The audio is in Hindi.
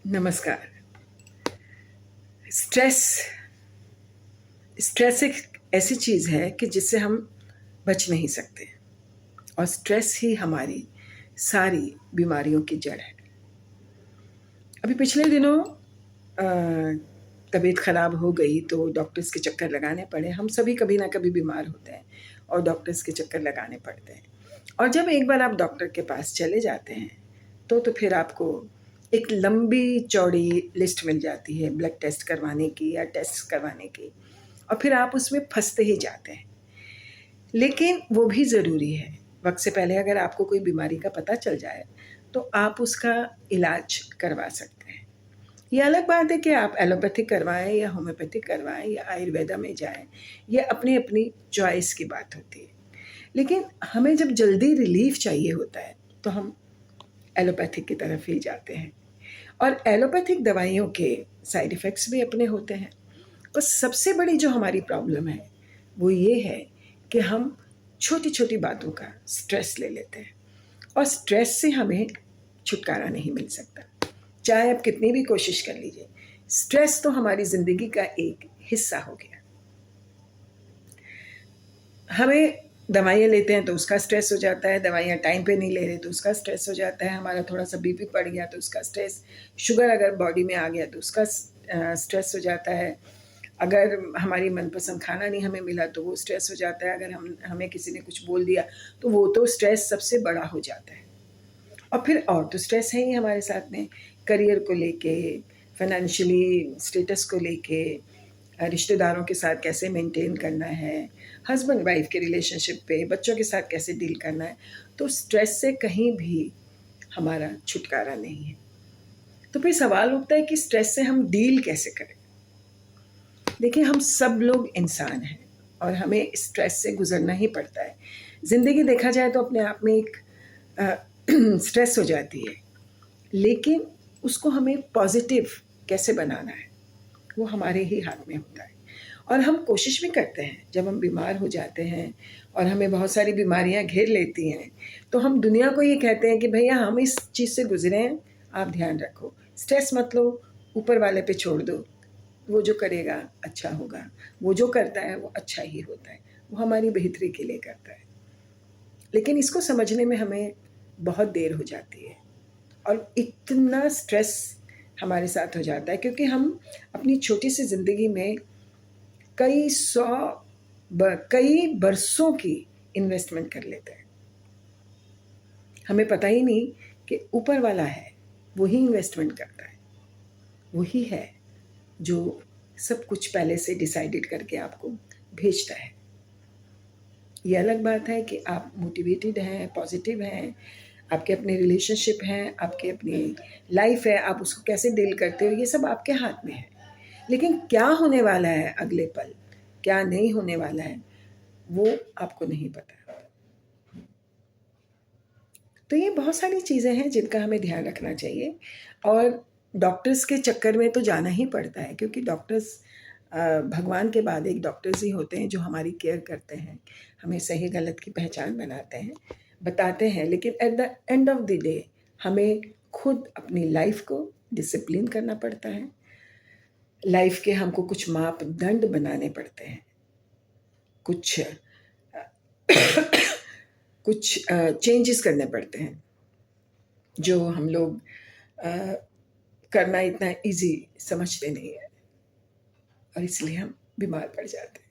नमस्कार। स्ट्रेस स्ट्रेस एक ऐसी चीज़ है कि जिससे हम बच नहीं सकते, और स्ट्रेस ही हमारी सारी बीमारियों की जड़ है। अभी पिछले दिनों तबीयत ख़राब हो गई तो डॉक्टर्स के चक्कर लगाने पड़े। हम सभी कभी ना कभी बीमार होते हैं और डॉक्टर्स के चक्कर लगाने पड़ते हैं। और जब एक बार आप डॉक्टर के पास चले जाते हैं तो फिर आपको एक लंबी चौड़ी लिस्ट मिल जाती है ब्लड टेस्ट करवाने की या टेस्ट करवाने की, और फिर आप उसमें फंसते ही जाते हैं। लेकिन वो भी ज़रूरी है। वक्त से पहले अगर आपको कोई बीमारी का पता चल जाए तो आप उसका इलाज करवा सकते हैं। ये अलग बात है कि आप एलोपैथिक करवाएं या होम्योपैथिक करवाएं या आयुर्वेदा में जाएं, ये अपनी अपनी चॉइस की बात होती है। लेकिन हमें जब जल्दी रिलीफ चाहिए होता है तो हम एलोपैथिक की तरफ ही जाते हैं, और एलोपैथिक दवाइयों के साइड इफ़ेक्ट्स भी अपने होते हैं। और सबसे बड़ी जो हमारी प्रॉब्लम है वो ये है कि हम छोटी छोटी बातों का स्ट्रेस ले लेते हैं, और स्ट्रेस से हमें छुटकारा नहीं मिल सकता, चाहे आप कितनी भी कोशिश कर लीजिए। स्ट्रेस तो हमारी ज़िंदगी का एक हिस्सा हो गया। हमें दवाइयाँ लेते हैं तो उसका स्ट्रेस हो जाता है, दवाइयाँ टाइम पे नहीं ले रहे तो उसका स्ट्रेस हो जाता है, हमारा थोड़ा सा बीपी बढ़ गया तो उसका स्ट्रेस, शुगर अगर बॉडी में आ गया तो उसका स्ट्रेस हो जाता है, अगर हमारी मनपसंद खाना नहीं हमें मिला तो वो स्ट्रेस हो जाता है, अगर हमें किसी ने कुछ बोल दिया तो वो तो स्ट्रेस सबसे बड़ा हो जाता है। और फिर और तो स्ट्रेस है ही हमारे साथ में, करियर को लेके, फाइनेंशियली स्टेटस को लेके, रिश्तेदारों के साथ कैसे मेंटेन करना है, हस्बैंड वाइफ के रिलेशनशिप पे, बच्चों के साथ कैसे डील करना है। तो स्ट्रेस से कहीं भी हमारा छुटकारा नहीं है। तो फिर सवाल उठता है कि स्ट्रेस से हम डील कैसे करें। देखिए, हम सब लोग इंसान हैं और हमें स्ट्रेस से गुजरना ही पड़ता है। ज़िंदगी देखा जाए तो अपने आप में एक स्ट्रेस हो जाती है, लेकिन उसको हमें पॉजिटिव कैसे बनाना है वो हमारे ही हाथ में होता है। और हम कोशिश भी करते हैं, जब हम बीमार हो जाते हैं और हमें बहुत सारी बीमारियां घेर लेती हैं तो हम दुनिया को ये कहते हैं कि भैया हम इस चीज़ से गुजरे हैं, आप ध्यान रखो, स्ट्रेस मत लो, ऊपर वाले पे छोड़ दो, वो जो करेगा अच्छा होगा, वो जो करता है वो अच्छा ही होता है, वो हमारी बेहतरी के लिए करता है। लेकिन इसको समझने में हमें बहुत देर हो जाती है और इतना स्ट्रेस हमारे साथ हो जाता है, क्योंकि हम अपनी छोटी सी ज़िंदगी में कई बरसों की इन्वेस्टमेंट कर लेते हैं। हमें पता ही नहीं कि ऊपर वाला है, वही इन्वेस्टमेंट करता है, वही है जो सब कुछ पहले से डिसाइडेड करके आपको भेजता है। ये अलग बात है कि आप मोटिवेटेड हैं, पॉजिटिव हैं, आपके अपने रिलेशनशिप हैं, आपकी अपनी लाइफ है, आप उसको कैसे डील करते हो ये सब आपके हाथ में है। लेकिन क्या होने वाला है अगले पल, क्या नहीं होने वाला है, वो आपको नहीं पता। तो ये बहुत सारी चीज़ें हैं जिनका हमें ध्यान रखना चाहिए, और डॉक्टर्स के चक्कर में तो जाना ही पड़ता है, क्योंकि डॉक्टर्स भगवान के बाद एक डॉक्टर्स ही होते हैं जो हमारी केयर करते हैं, हमें सही गलत की पहचान बनाते हैं, बताते हैं। लेकिन at the end of the day हमें खुद अपनी लाइफ को डिसिप्लिन करना पड़ता है। लाइफ के हमको कुछ मापदंड बनाने पड़ते हैं, कुछ कुछ चेंजेस करने पड़ते हैं जो हम लोग करना इतना इजी समझते नहीं है, और इसलिए हम बीमार पड़ जाते हैं।